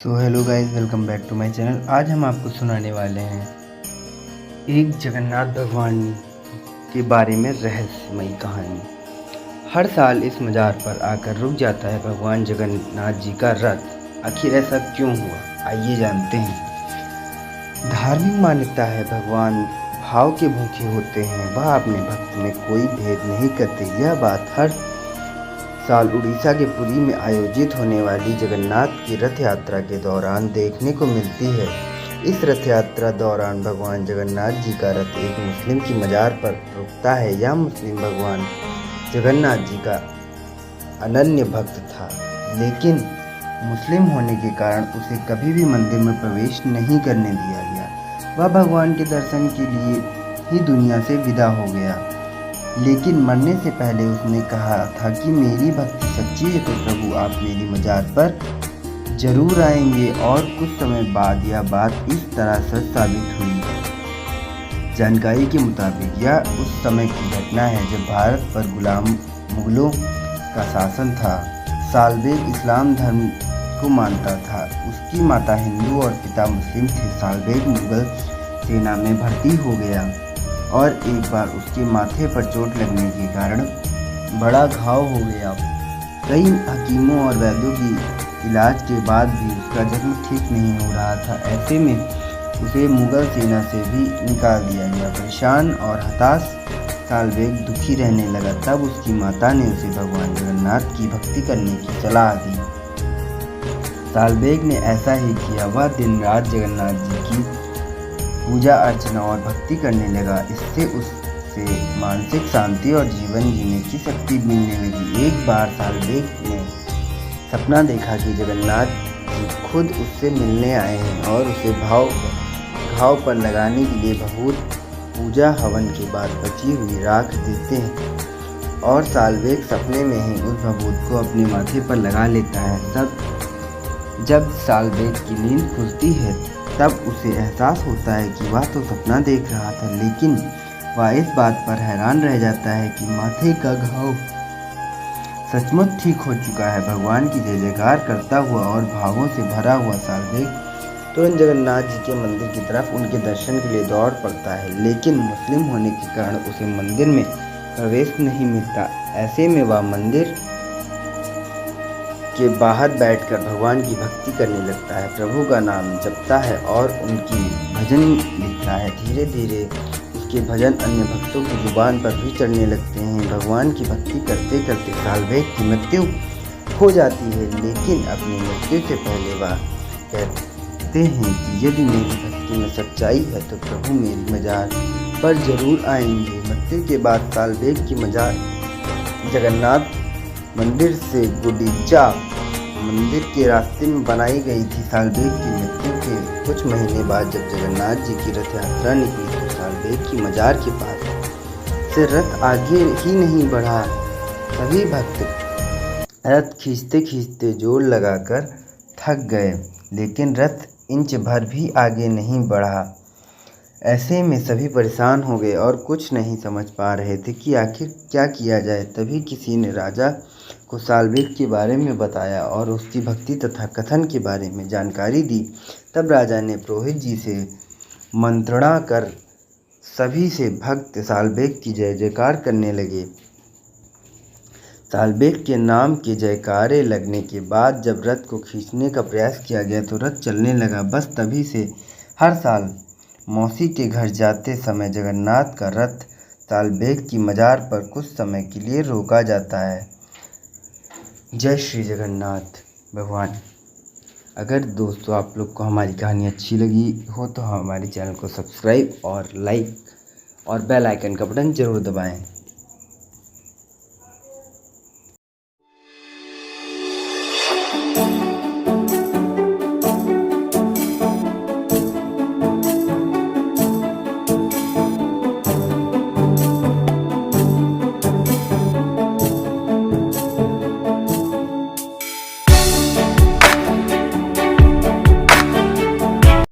तो hello guys, welcome back to my channel. आज हम आपको सुनाने वाले हैं एक जगन्नाथ भगवान के बारे में रहस्यमयी कहानी। हर साल इस मज़ार पर आकर रुक जाता है भगवान जगन्नाथ जी का रथ। आखिर ऐसा क्यों हुआ, आइए जानते हैं। धार्मिक मान्यता है भगवान भाव के भूखे होते हैं, वह अपने भक्त में कोई भेद नहीं करते। यह बात हर साल उड़ीसा के पुरी में आयोजित होने वाली जगन्नाथ की रथ यात्रा के दौरान देखने को मिलती है। इस रथ यात्रा दौरान भगवान जगन्नाथ जी का रथ एक मुस्लिम की मज़ार पर रुकता है। यह मुस्लिम भगवान जगन्नाथ जी का अनन्य भक्त था, लेकिन मुस्लिम होने के कारण उसे कभी भी मंदिर में प्रवेश नहीं करने दिया गया। वह भगवान के दर्शन के लिए ही दुनिया से विदा हो गया, लेकिन मरने से पहले उसने कहा था कि मेरी भक्ति सच्ची है तो प्रभु आप मेरी मज़ार पर जरूर आएंगे। और कुछ समय बाद यह बात इस तरह सच साबित हुई। जानकारी के मुताबिक यह उस समय की घटना है जब भारत पर गुलाम मुगलों का शासन था। सालबेग इस्लाम धर्म को मानता था। उसकी माता हिंदू और पिता मुस्लिम थे। सालबेग मुगल सेना में भर्ती हो गया और एक बार उसके माथे पर चोट लगने के कारण बड़ा घाव हो गया। कई हकीमों और वैद्यों की इलाज के बाद भी उसका जख्म ठीक नहीं हो रहा था। ऐसे में उसे मुगल सेना से भी निकाल दिया गया। परेशान और हताश सालबेग दुखी रहने लगा। तब उसकी माता ने उसे भगवान जगन्नाथ की भक्ति करने की सलाह दी। सालबेग ने ऐसा ही किया। वह दिन रात जगन्नाथ जी की पूजा अर्चना और भक्ति करने लगा। इससे उसे मानसिक शांति और जीवन जीने की शक्ति मिलने लगी। एक बार सालबेग ने सपना देखा कि जगन्नाथ जी खुद उससे मिलने आए हैं और उसे घाव पर लगाने के लिए भभूत पूजा हवन के बाद बची हुई राख देते हैं और सालबेग सपने में ही उस भभूत को अपने माथे पर लगा लेता है। जब सालबेग की नींद खुलती है तब उसे एहसास होता है कि वह तो सपना देख रहा था, लेकिन वह इस बात पर हैरान रह जाता है कि माथे का घाव सचमुच ठीक हो चुका है। भगवान की जय जयकार करता हुआ और भावों से भरा हुआ सालबेग तुरंत जगन्नाथ जी के मंदिर की तरफ उनके दर्शन के लिए दौड़ पड़ता है, लेकिन मुस्लिम होने के कारण उसे मंदिर में प्रवेश नहीं मिलता। ऐसे में वह मंदिर के बाहर बैठकर भगवान की भक्ति करने लगता है, प्रभु का नाम जपता है और उनकी भजन लिखता है। धीरे धीरे उसके भजन अन्य भक्तों की जुबान पर भी चढ़ने लगते हैं। भगवान की भक्ति करते करते सालबेग की मृत्यु हो जाती है, लेकिन अपनी मृत्यु से पहले वह कहते हैं कि यदि मेरी भक्ति में सच्चाई है तो प्रभु मेरी मज़ार पर जरूर आएंगे। मृत्यु के बाद सालबेग की मज़ार जगन्नाथ मंदिर से गुंडीचा मंदिर के रास्ते में बनाई गई थी। सालबेग की मृत्यु के कुछ महीने बाद जब जगन्नाथ जी की रथ यात्रा निकली तो सालबेग की मज़ार के पास से रथ आगे ही नहीं बढ़ा। सभी भक्त रथ खींचते खींचते जोर लगाकर थक गए, लेकिन रथ इंच भर भी आगे नहीं बढ़ा। ऐसे में सभी परेशान हो गए और कुछ नहीं समझ पा रहे थे कि आखिर क्या किया जाए। तभी किसी ने राजा को सालबेग के बारे में बताया और उसकी भक्ति तथा कथन के बारे में जानकारी दी। तब राजा ने पुरोहित जी से मंत्रणा कर सभी से भक्त सालबेग की जय जयकार करने लगे। सालबेग के नाम के जयकारे लगने के बाद जब रथ को खींचने का प्रयास किया गया तो रथ चलने लगा। बस तभी से हर साल मौसी के घर जाते समय जगन्नाथ का रथ सालबेग की मज़ार पर कुछ समय के लिए रोका जाता है। जय श्री जगन्नाथ भगवान। अगर दोस्तों आप लोग को हमारी कहानी अच्छी लगी हो तो हमारे चैनल को सब्सक्राइब और लाइक और बेल आइकन का बटन ज़रूर दबाएं।